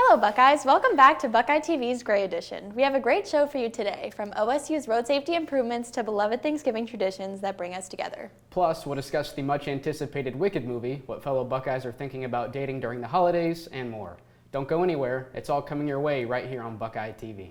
Hello Buckeyes, welcome back to Buckeye TV's Gray Edition. We have a great show for you today, from OSU's road safety improvements to beloved Thanksgiving traditions that bring us together. Plus, we'll discuss the much anticipated Wicked movie, what fellow Buckeyes are thinking about dating during the holidays, and more. Don't go anywhere, it's all coming your way right here on Buckeye TV.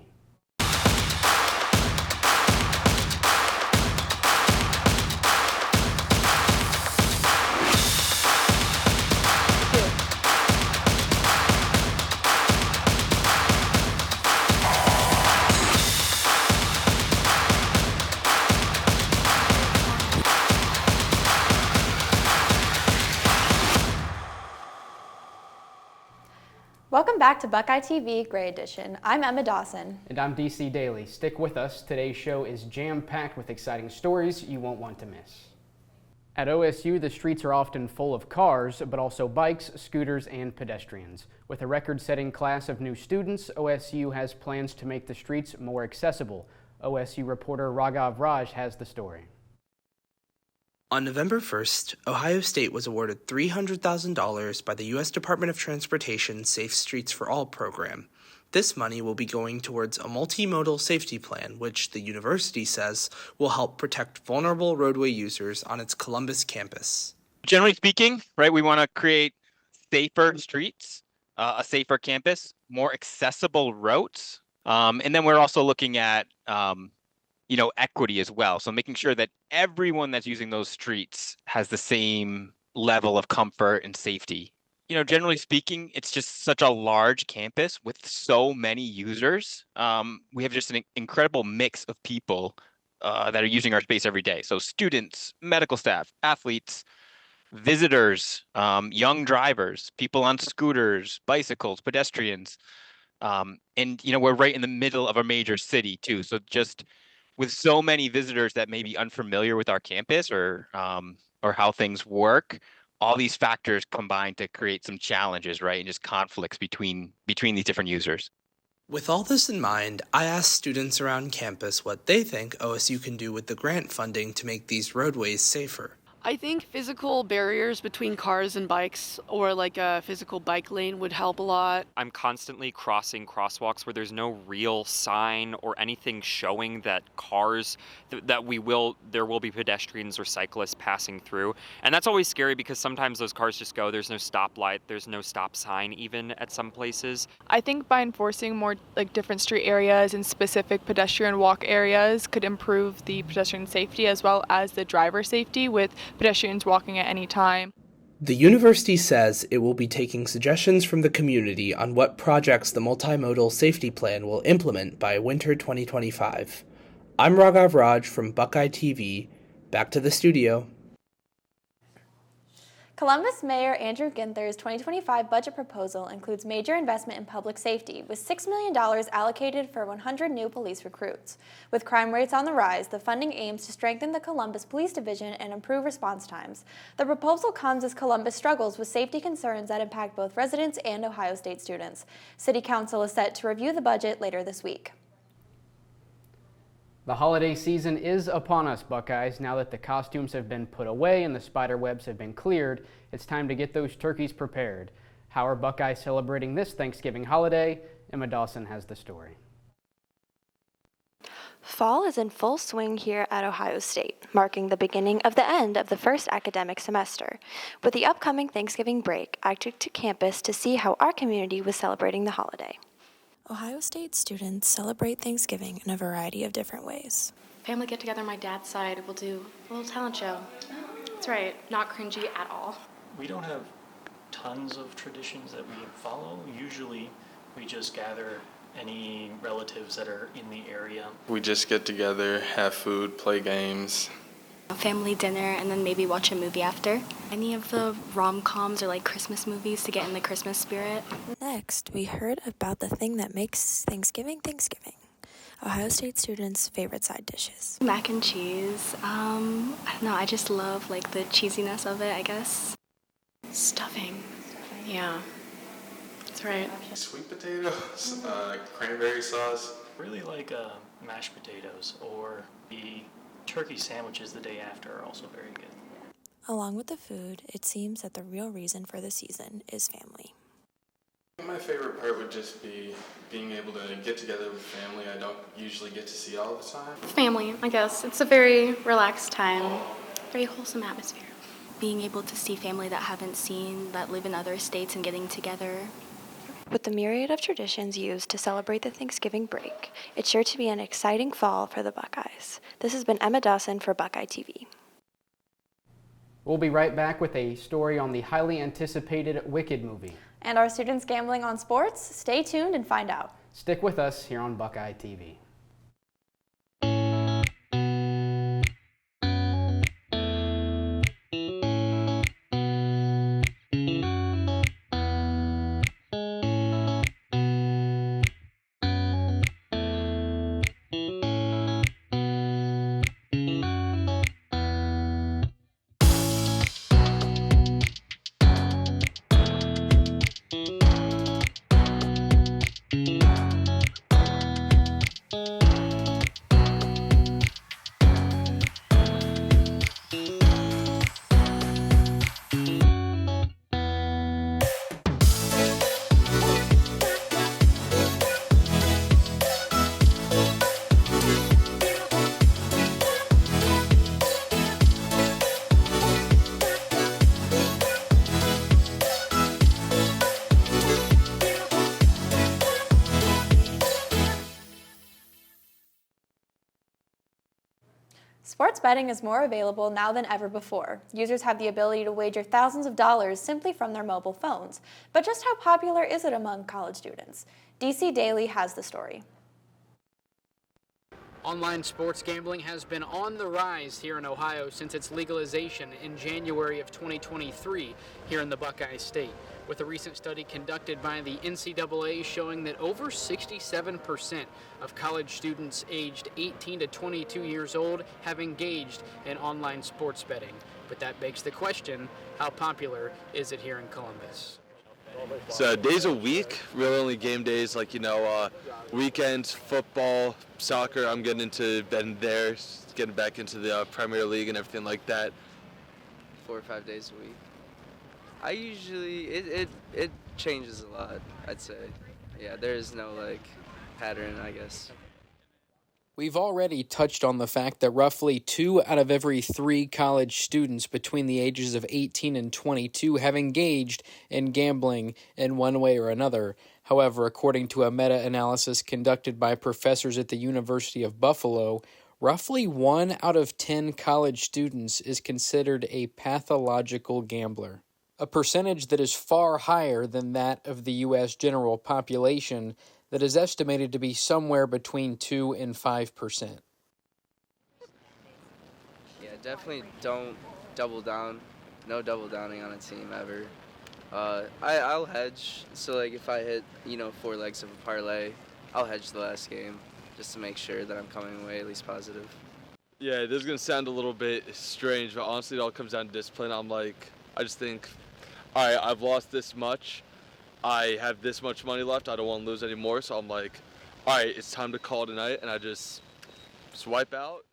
Welcome back to Buckeye TV Gray Edition. I'm Emma Dawson. And I'm DC Daly. Stick with us. Today's show is jam-packed with exciting stories you won't want to miss. At OSU, the streets are often full of cars, but also bikes, scooters, and pedestrians. With a record-setting class of new students, OSU has plans to make the streets more accessible. OSU reporter Raghav Raj has the story. On November 1st, Ohio State was awarded $300,000 by the U.S. Department of Transportation's Safe Streets for All program. This money will be going towards a multimodal safety plan, which the university says will help protect vulnerable roadway users on its Columbus campus. Generally speaking, right, we want to create safer streets, a safer campus, more accessible routes, and then we're also looking at equity as well. So making sure that everyone that's using those streets has the same level of comfort and safety. Generally speaking, it's just such a large campus with so many users. We have just an incredible mix of people that are using our space every day. So students, medical staff, athletes, visitors, young drivers, people on scooters, bicycles, pedestrians. And we're right in the middle of a major city too. So just with so many visitors that may be unfamiliar with our campus or how things work, all these factors combine to create some challenges, right? And just conflicts between these different users. With all this in mind, I asked students around campus what they think OSU can do with the grant funding to make these roadways safer. I think physical barriers between cars and bikes, or like a physical bike lane, would help a lot. I'm constantly crossing crosswalks where there's no real sign or anything showing that there will be pedestrians or cyclists passing through. And that's always scary because sometimes those cars just go, there's no stoplight, there's no stop sign even at some places. I think by enforcing more different street areas and specific pedestrian walk areas could improve the pedestrian safety as well as the driver safety with pedestrians walking at any time. The university says it will be taking suggestions from the community on what projects the multimodal safety plan will implement by winter 2025. I'm Raghav Raj from Buckeye TV. Back to the studio. Columbus Mayor Andrew Ginther's 2025 budget proposal includes major investment in public safety, with $6 million allocated for 100 new police recruits. With crime rates on the rise, the funding aims to strengthen the Columbus Police Division and improve response times. The proposal comes as Columbus struggles with safety concerns that impact both residents and Ohio State students. City Council is set to review the budget later this week. The holiday season is upon us, Buckeyes. Now that the costumes have been put away and the spider webs have been cleared, it's time to get those turkeys prepared. How are Buckeyes celebrating this Thanksgiving holiday? Emma Dawson has the story. Fall is in full swing here at Ohio State, marking the beginning of the end of the first academic semester. With the upcoming Thanksgiving break, I took to campus to see how our community was celebrating the holiday. Ohio State students celebrate Thanksgiving in a variety of different ways. Family get-together on my dad's side, we'll do a little talent show. That's right, not cringy at all. We don't have tons of traditions that we follow. Usually we just gather any relatives that are in the area. We just get together, have food, play games. A family dinner and then maybe watch a movie after. Any of the rom-coms or Christmas movies to get in the Christmas spirit. Next, we heard about the thing that makes Thanksgiving Thanksgiving. Ohio State students' favorite side dishes. Mac and cheese. I don't know, I just love the cheesiness of it, I guess. Stuffing. Yeah, that's right. Sweet potatoes, cranberry sauce. Really like mashed potatoes, or the turkey sandwiches the day after are also very good. Along with the food, it seems that the real reason for the season is family. My favorite part would just be being able to get together with family I don't usually get to see all the time. Family, I guess. It's a very relaxed time, very wholesome atmosphere. Being able to see family that I haven't seen, that live in other states and getting together. With the myriad of traditions used to celebrate the Thanksgiving break, it's sure to be an exciting fall for the Buckeyes. This has been Emma Dawson for Buckeye TV. We'll be right back with a story on the highly anticipated Wicked movie. And are students gambling on sports? Stay tuned and find out. Stick with us here on Buckeye TV. Sports betting is more available now than ever before. Users have the ability to wager thousands of dollars simply from their mobile phones. But just how popular is it among college students? DC Daily has the story. Online sports gambling has been on the rise here in Ohio since its legalization in January of 2023 here in the Buckeye State, with a recent study conducted by the NCAA showing that over 67% of college students aged 18 to 22 years old have engaged in online sports betting. But that begs the question, how popular is it here in Columbus? So days a week, really only game days, like, weekends, football, soccer. I'm getting into betting there, getting back into the Premier League and everything like that. 4 or 5 days a week. I usually, it changes a lot, I'd say. Yeah, there is no, pattern, I guess. We've already touched on the fact that roughly 2 out of every 3 college students between the ages of 18 and 22 have engaged in gambling in one way or another. However, according to a meta-analysis conducted by professors at the University of Buffalo, roughly 1 out of 10 college students is considered a pathological gambler, a percentage that is far higher than that of the U.S. general population that is estimated to be somewhere between 2 and 5%. Yeah, definitely don't double down. No double downing on a team ever. I'll hedge. So, if I hit, 4 legs of a parlay, I'll hedge the last game just to make sure that I'm coming away at least positive. Yeah, this is going to sound a little bit strange, but honestly, it all comes down to discipline. I just think, all right, I've lost this much. I have this much money left. I don't want to lose anymore. So I'm like, all right, it's time to call it a night. And I just swipe out.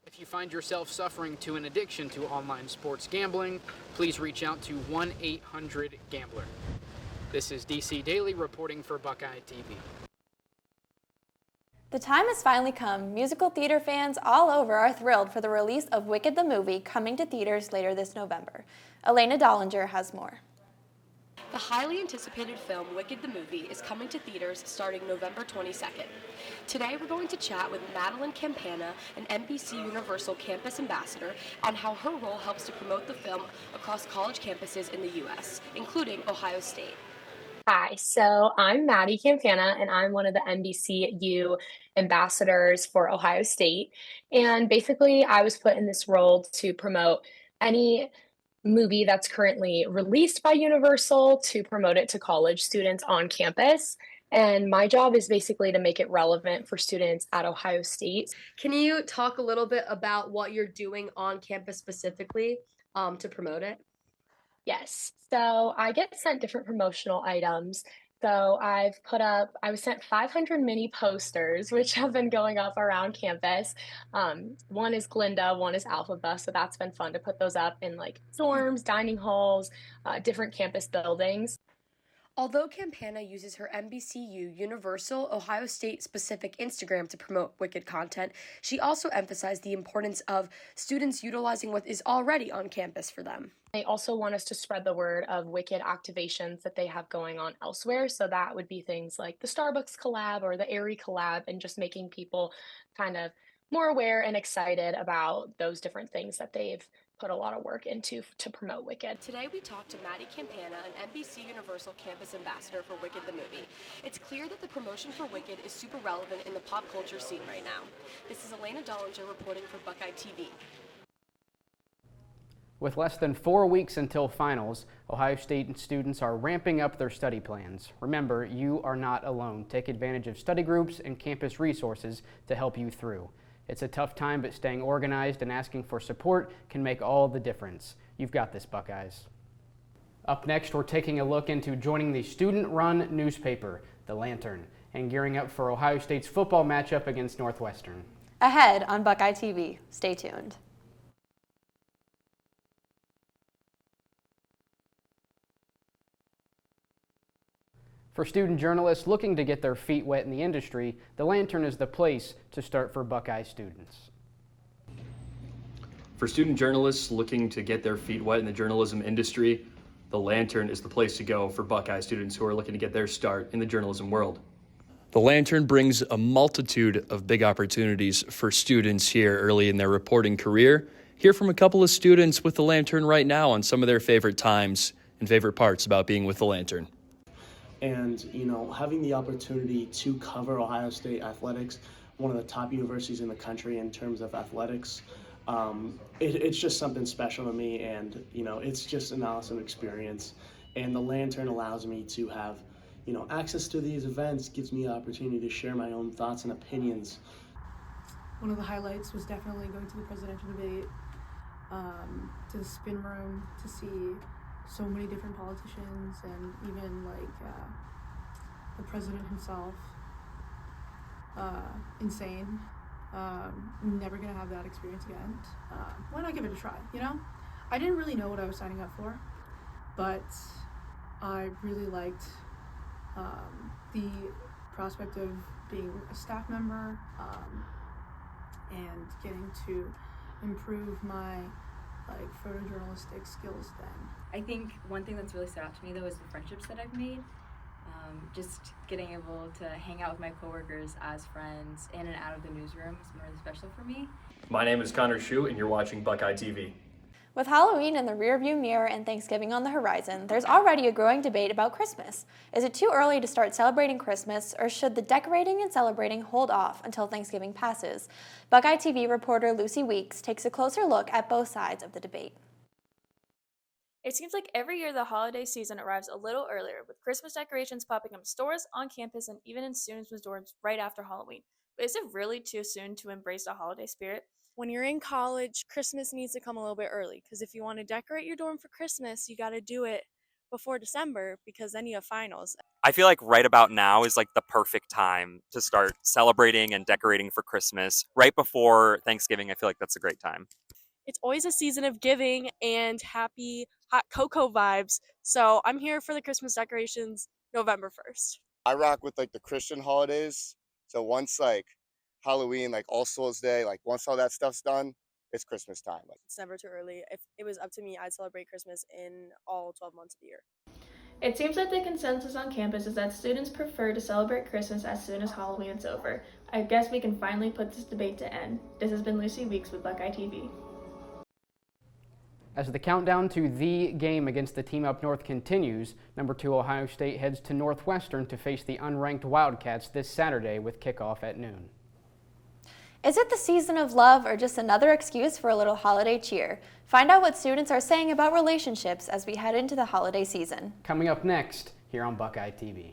If you find yourself suffering to an addiction to online sports gambling, please reach out to 1-800-GAMBLER. This is DC Daily reporting for Buckeye TV. The time has finally come. Musical theater fans all over are thrilled for the release of Wicked the movie coming to theaters later this November. Elena Dollinger has more. The highly anticipated film Wicked the Movie is coming to theaters starting November 22nd. Today we're going to chat with Madeline Campana, an NBC Universal Campus Ambassador, on how her role helps to promote the film across college campuses in the U.S., including Ohio State. Hi, so I'm Maddie Campana, and I'm one of the NBCU ambassadors for Ohio State. And basically, I was put in this role to promote any movie that's currently released by Universal to promote it to college students on campus. And my job is basically to make it relevant for students at Ohio State. Can you talk a little bit about what you're doing on campus specifically to promote it? Yes, so I get sent different promotional items. So I was sent 500 mini posters, which have been going up around campus. One is Glinda, one is Alphaba, so that's been fun to put those up in dorms, dining halls, different campus buildings. Although Campana uses her NBCU Universal Ohio State specific Instagram to promote Wicked content, she also emphasized the importance of students utilizing what is already on campus for them. They also want us to spread the word of Wicked activations that they have going on elsewhere. So that would be things like the Starbucks collab or the Aerie collab, and just making people kind of more aware and excited about those different things that they've put a lot of work into to promote Wicked. Today we talked to Maddie Campana, an NBC Universal Campus Ambassador for Wicked the movie. It's clear that the promotion for Wicked is super relevant in the pop culture scene right now. This is Elena Dollinger reporting for Buckeye TV. With less than 4 weeks until finals, Ohio State students are ramping up their study plans. Remember, you are not alone. Take advantage of study groups and campus resources to help you through. It's a tough time, but staying organized and asking for support can make all the difference. You've got this, Buckeyes. Up next, we're taking a look into joining the student-run newspaper, The Lantern, and gearing up for Ohio State's football matchup against Northwestern. Ahead on Buckeye TV. Stay tuned. For student journalists looking to get their feet wet in the industry, The Lantern is the place to start for Buckeye students. For student journalists looking to get their feet wet in the journalism industry, The Lantern is the place to go for Buckeye students who are looking to get their start in the journalism world. The Lantern brings a multitude of big opportunities for students here early in their reporting career. Hear from a couple of students with The Lantern right now on some of their favorite times and favorite parts about being with The Lantern. And, having the opportunity to cover Ohio State athletics, one of the top universities in the country in terms of athletics, it's just something special to me, and, it's just an awesome experience. And the Lantern allows me to have, access to these events, gives me the opportunity to share my own thoughts and opinions. One of the highlights was definitely going to the presidential debate, to the spin room, to see so many different politicians, and even the president himself. Insane. Never gonna have that experience again. Why not give it a try, I didn't really know what I was signing up for, but I really liked the prospect of being a staff member, and getting to improve my photojournalistic skills then. I think one thing that's really stood out to me though is the friendships that I've made. Just getting able to hang out with my coworkers as friends in and out of the newsroom has been really special for me. My name is Connor Shue, and you're watching Buckeye TV. With Halloween in the rearview mirror and Thanksgiving on the horizon, there's already a growing debate about Christmas. Is it too early to start celebrating Christmas, or should the decorating and celebrating hold off until Thanksgiving passes? Buckeye TV reporter Lucy Weeks takes a closer look at both sides of the debate. It seems like every year the holiday season arrives a little earlier, with Christmas decorations popping up in stores, on campus, and even in students' dorms right after Halloween. But is it really too soon to embrace the holiday spirit? When you're in college, Christmas needs to come a little bit early, because if you want to decorate your dorm for Christmas, you got to do it before December, because then you have finals. I feel like right about now is like the perfect time to start celebrating and decorating for Christmas. Right before Thanksgiving, I feel like that's a great time. It's always a season of giving and happy hot cocoa vibes, so I'm here for the Christmas decorations November 1st. I rock with the Christian holidays, so once Halloween, All Souls Day, once all that stuff's done, it's Christmas time. It's never too early. If it was up to me, I'd celebrate Christmas in all 12 months of the year. It seems like the consensus on campus is that students prefer to celebrate Christmas as soon as Halloween is over. I guess we can finally put this debate to end. This has been Lucy Weeks with Buckeye TV. As the countdown to the game against the team up north continues, number 2 Ohio State heads to Northwestern to face the unranked Wildcats this Saturday with kickoff at noon. Is it the season of love, or just another excuse for a little holiday cheer? Find out what students are saying about relationships as we head into the holiday season. Coming up next here on Buckeye TV.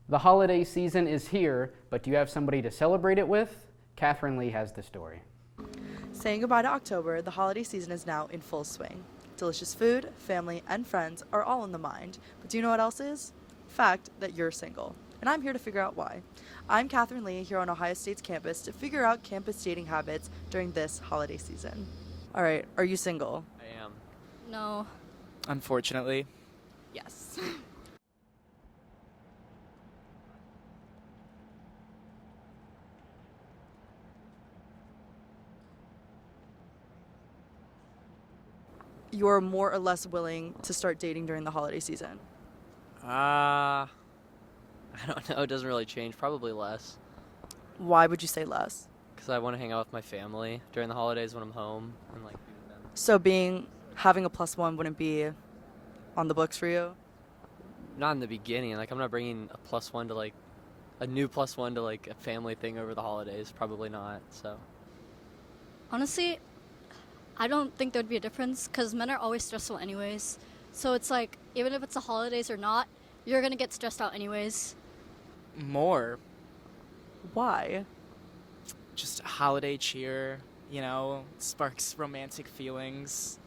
The holiday season is here, but do you have somebody to celebrate it with? Catherine Lee has the story. Saying goodbye to October, the holiday season is now in full swing. Delicious food, family, and friends are all in the mind. But do you know what else is? Fact that you're single. And I'm here to figure out why. I'm Catherine Lee here on Ohio State's campus to figure out campus dating habits during this holiday season. All right, are you single? I am. No. Unfortunately. Yes. You're more or less willing to start dating during the holiday season? I don't know. It doesn't really change. Probably less. Why would you say less? Because I want to hang out with my family during the holidays when I'm home and like. So having a +1 wouldn't be on the books for you? Not in the beginning. Like I'm not bringing a +1 to like a new +1 to like a family thing over the holidays. Probably not. So. Honestly, I don't think there'd be a difference because men are always stressful anyways. So it's like, even if it's the holidays or not, you're going to get stressed out anyways. More. Why? Just holiday cheer, sparks romantic feelings.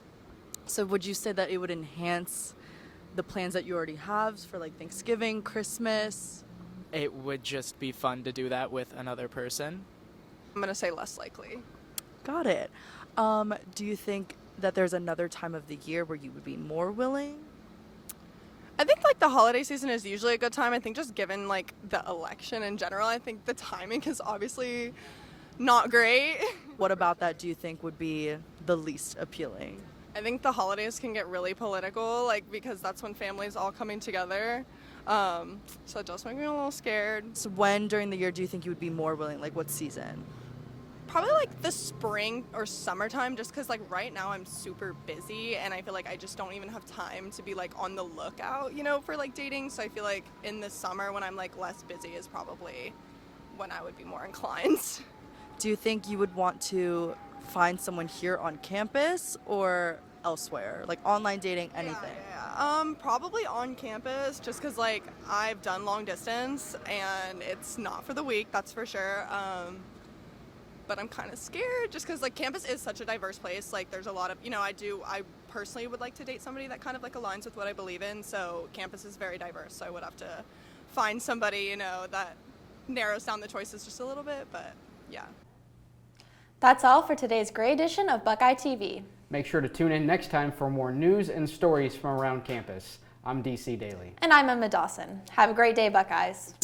So would you say that it would enhance the plans that you already have for like Thanksgiving, Christmas? It would just be fun to do that with another person. I'm going to say less likely. Got it. Do you think that there's another time of the year where you would be more willing? I think like the holiday season is usually a good time. I think just given like the election in general, I think the timing is obviously not great. What about that do you think would be the least appealing? I think the holidays can get really political, like because that's when families all coming together. So it does make me a little scared. So when during the year do you think you would be more willing? Like what season? Probably like the spring or summertime, just because like right now I'm super busy and I feel like I just don't even have time to be like on the lookout, for like dating. So I feel like in the summer when I'm like less busy is probably when I would be more inclined. Do you think you would want to find someone here on campus or elsewhere, like online dating, anything? Probably on campus, just because like I've done long distance and it's not for the weak, that's for sure. But I'm kind of scared just because like campus is such a diverse place. Like there's a lot of, I personally would like to date somebody that kind of like aligns with what I believe in. So campus is very diverse. So I would have to find somebody, that narrows down the choices just a little bit, but yeah. That's all for today's Gray edition of Buckeye TV. Make sure to tune in next time for more news and stories from around campus. I'm DC Daly. And I'm Emma Dawson. Have a great day, Buckeyes.